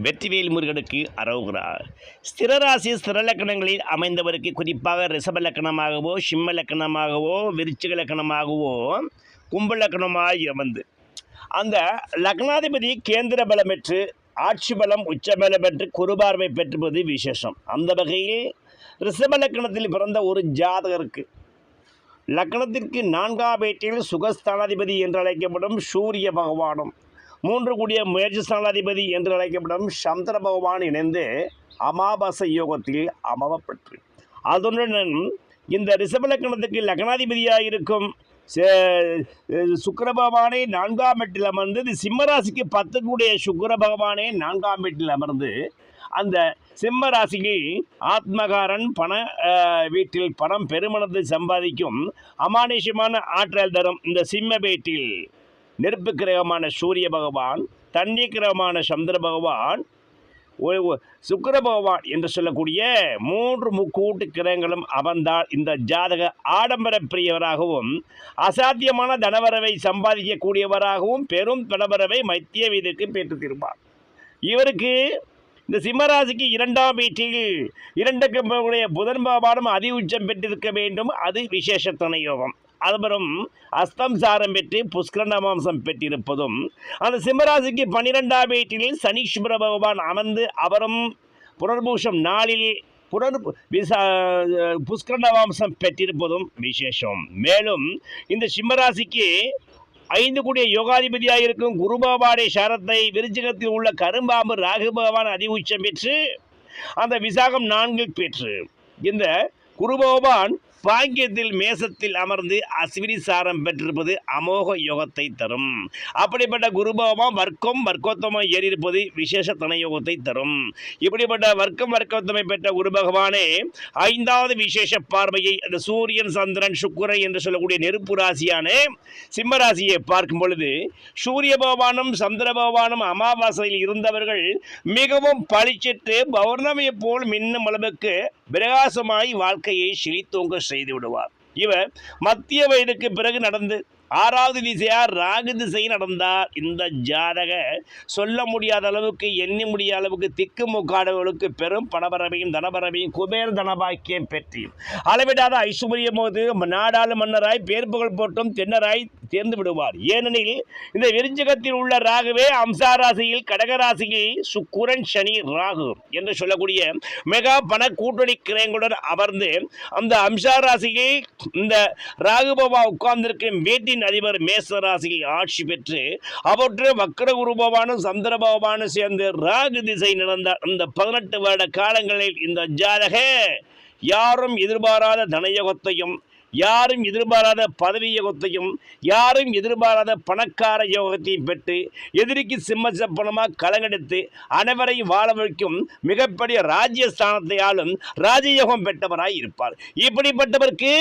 வெற்றிவேல் முருகனுக்கு அரோகரா. ஸ்திரராசி ஸ்திரலக்கணங்களில் அமைந்தவருக்கு, குறிப்பாக ரிஷப லக்கணமாகவோ, சிம்ம லக்கணமாகவோ, விருச்சிக லக்கணமாகவோ, கும்ப லக்கணமாக அமர்ந்து அந்த லக்னாதிபதி கேந்திர பலம் பெற்று ஆட்சி பலம் உச்ச பலம் பெற்று குருபார்வை பெற்றுவது விசேஷம். அந்த வகையில் ரிஷப லக்கணத்தில் பிறந்த ஒரு ஜாதகருக்கு லக்னத்திற்கு 4ஆம் வீட்டில் சுகஸ்தானாதிபதி என்று அழைக்கப்படும் சூரிய பகவானும், 3 கூடிய முயற்சி ஸ்தானாதிபதி என்று அழைக்கப்படும் சந்திர பகவான் இணைந்து அமாவாசை யோகத்தில் அமவப்பெற்று, அதனுடன் இந்த ரிஷப லக்கணத்துக்கு லக்னாதிபதியாக இருக்கும் சுக்கிர பகவானே 4ஆம் வீட்டில் அமர்ந்து, இது சிம்மராசிக்கு 10 கூடிய சுக்கிர பகவானே 4ஆம் வீட்டில் அமர்ந்து அந்த சிம்ம ராசிக்கு ஆத்மகாரன் பண வீட்டில் பணம் பெருமணத்தை சம்பாதிக்கும் அமானுஷ்யமான ஆற்றல் தரும் இந்த சிம்ம வீட்டில் நெருப்பு கிரகமான சூரிய பகவான், தண்ணீர் கிரகமான சந்திர பகவான், சுக்கிர பகவான் என்று சொல்லக்கூடிய 3 முக்கூட்டு கிரகங்களும் அமர்ந்தால் இந்த ஜாதக ஆடம்பர பிரியவராகவும் அசாத்தியமான தனவரவை சம்பாதிக்கக்கூடியவராகவும் பெரும் தனவரவை மத்திய வீதிக்கு பெற்று திரும்பார். இவருக்கு இந்த சிம்மராசிக்கு 2ஆம் வீட்டில் 2 புதன் பகவானும் அதி உச்சம் பெற்றிருக்க வேண்டும். அது விசேஷ துணை யோகம். அதுபுறம் அஸ்தம் சாரம் பெற்று புஷ்கர நவாம்சம் பெற்றிருப்பதும், அந்த சிம்மராசிக்கு 12ஆம் வீட்டில் சனீஸ்வர பகவான் அமர்ந்து அவரும் புனர்பூஷம் 4இல் புஷ்கர நவாம்சம் பெற்றிருப்பதும் விசேஷம். மேலும் இந்த சிம்மராசிக்கு 5 கூடிய யோகாதிபதியாக இருக்கும் குரு பகவானை சாரத்தை விருச்சிகத்தில் உள்ள கரும்பாம்பு ராகு பகவான் அதி உச்சம் பெற்று அந்த விசாகம் 4இல் பெற்று இந்த குரு பகவான் பாக்கியத்தில் மேசத்தில் அமர்ந்து அஸ்வினி சாரம் பெற்றிருப்பது அமோக யோகத்தை தரும். அப்படிப்பட்ட குரு பகவான் வர்க்கோத்தமம் ஏறியிருப்பது விசேஷ துணை யோகத்தை தரும். இப்படிப்பட்ட வர்க்கோத்தமை பெற்ற குரு பகவானே 5வது விசேஷ பார்வையை அந்த சூரியன் சந்திரன் சுக்கிரன் என்று சொல்லக்கூடிய நெருப்பு ராசியான சிம்ம ராசியை பார்க்கும் பொழுது, சூரிய பகவானும் சந்திர பகவானும் அமாவாசையில் இருந்தவர்கள் மிகவும் பளிச்சிட்டு பௌர்ணமியை போல் மின்னும் அளவுக்கு பிரகாசமாய் வாழ்க்கையை செழித்தோங்க செய்து விடுவார். இவர் மத்திய வயதுக்கு பிறகு நடந்து 6வது திசையார் ராகு திசை நடந்தார். இந்த ஜாதக சொல்ல முடியாத அளவுக்கு, எண்ணி முடியாத அளவுக்கு திக்குமுக்காடவர்களுக்கு பெரும் பணபரவையும் தனபரவையும் குபேர தனபாக்கியம் பெற்றியும் அளவிடாத ஐஸ்வர்யம் போது நாடாளு மன்னராய் பேர்ப்புகள் போட்டும் தென்னராய் தேர்ந்து விடுவார். ஏனெனில் இந்த விருச்சிகத்தில் உள்ள ராகுவே அம்சாராசியில் கடகராசியில் சுக்கிரன் சனி ராகு என்று சொல்லக்கூடிய மெகா பண கூட்டணி கிரகங்களுடன் அமர்ந்து அந்த அம்சாராசியில் இந்த ராகு பாபா உட்கார்ந்திருக்கும் வீட்டின் அதிபர் மேச ராசியில் ஆட்சி பெற்று அவற்று வக்கர குரு பகவானும் சந்திர பகவானும் சேர்ந்து ராகு திசை நடந்த அந்த 18 வருட காலங்களில் இந்த ஜாதக யாரும் எதிர்பாராத தனயோகத்தையும், யாரும் எதிர்பாராத பதவி யோகத்தையும், யாரும் எதிர்பாராத பணக்கார யோகத்தையும் பெற்று எதிரிக்கு சிம்மச்சப்பனமாக களங்கெடுத்து அனைவரையும் வாழ வைக்கும் மிகப்பெரிய ராஜ்யஸ்தானத்தை ஆளும் ராஜயோகம் பெற்றவராய் இருப்பார். இப்படிப்பட்டவருக்கு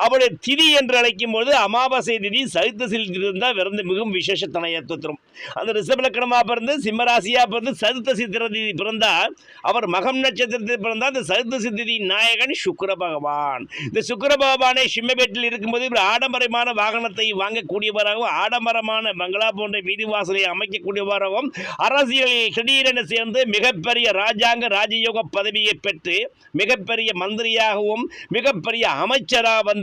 அவருடைய திதி என்று அழைக்கும் போது அமாவாசை திதி சதுர்த்தசி இருந்தால் பிறந்து மிகவும் விசேஷ தனயத்துவம். அந்த ரிஷப லக்கணமாக பிறந்து சிம்மராசியாக பிறந்து சதுர்த்தசி திதி பிறந்தால் அவர் மகம் நட்சத்திரத்தில் பிறந்தால் அந்த சதுர்த்தசி திதி நாயகன் சுக்கிர பகவான். இந்த சுக்கிர பகவானை சிம்மபேட்டில் இருக்கும்போது இவர் ஆடம்பரமான வாகனத்தை வாங்கக்கூடியவராகவும் ஆடம்பரமான பங்களா போன்ற வீதி வாசலை அமைக்கக்கூடியவராகவும் அரசியலில் திடீரென சேர்ந்து மிகப்பெரிய ராஜாங்க ராஜயோக பதவியை பெற்று மிகப்பெரிய மந்திரியாகவும் மிகப்பெரிய அமைச்சராக வந்து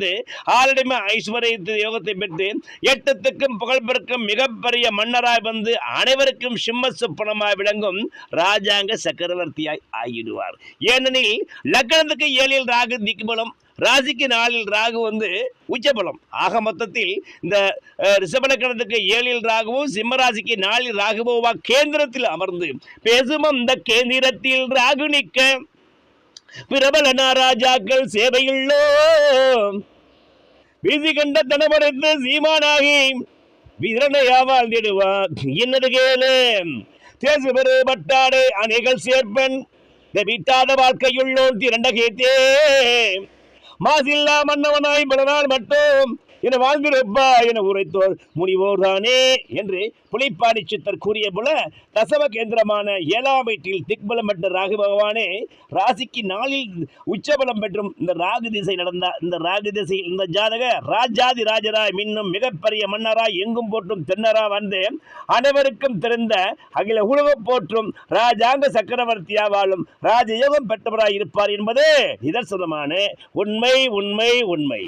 ஆளுமை ஐஸ்வர்ய யோகத்தை பெற்று 8 திக்கும் புகழ் பெருக்கும் மிகப்பெரிய மன்னராய் வந்து அனைவருக்கும் சிம்ம சொப்பனமாய் விளங்கும் ராஜாங்க சக்கரவர்த்தியாய் ஆகிடுவார். ஏனெனில் லக்னத்துக்கு 7இல் ராகு திக்பலம், ராசிக்கு 4இல் ராகு வந்து உச்சபலம். ஆக மொத்தத்தில் இந்த ரிஷப லக்கணத்துக்கு 7இல் ராகுவும் சிம்மராசிக்கு 4இல் ராகுவா கேந்திரத்தில் அமர்ந்து பேசும் அந்த கேந்திரத்தில் ராகு நிற்க பிரபல ராஜாக்கள் சேவையுள்ளோ வீசி கண்ட தனமடைத்து சீமானாகி வீரனையா வாழ்ந்திடுவார். என்னது கேளு தேசு பெரு பட்டாடை அணைகள் சேர்ப்பன் வீட்டாத வாழ்க்கையுள்ளோன் திரண்ட கேத்தே மாசில்லா மன்னவனாய் பலனால் மட்டும் என வாழ்ந்திருப்பா என உரைத்தோர் முனிவோர் தானே என்று புலிப்பாடி சித்தர் கூறிய போல தசம கேந்திரமான 7ஆம் வீட்டில் திக்பலம் பெற்ற ராகு பகவானே ராசிக்கு 4இல் உச்சபலம் பெற்றும் இந்த ராகு திசை நடந்த இந்த ராகு திசையில் இந்த ஜாதக ராஜாதி ராஜராய் மின்னும் மிகப்பெரிய மன்னராய் எங்கும் போற்றும் தென்னரா வந்து அனைவருக்கும் தெரிந்த அகில உலகம் போற்றும் ராஜாங்க சக்கரவர்த்தியா வாழும் ராஜயோகம் பெற்றவராய் இருப்பார் என்பது நிதர்சனமான உண்மை உண்மை உண்மை.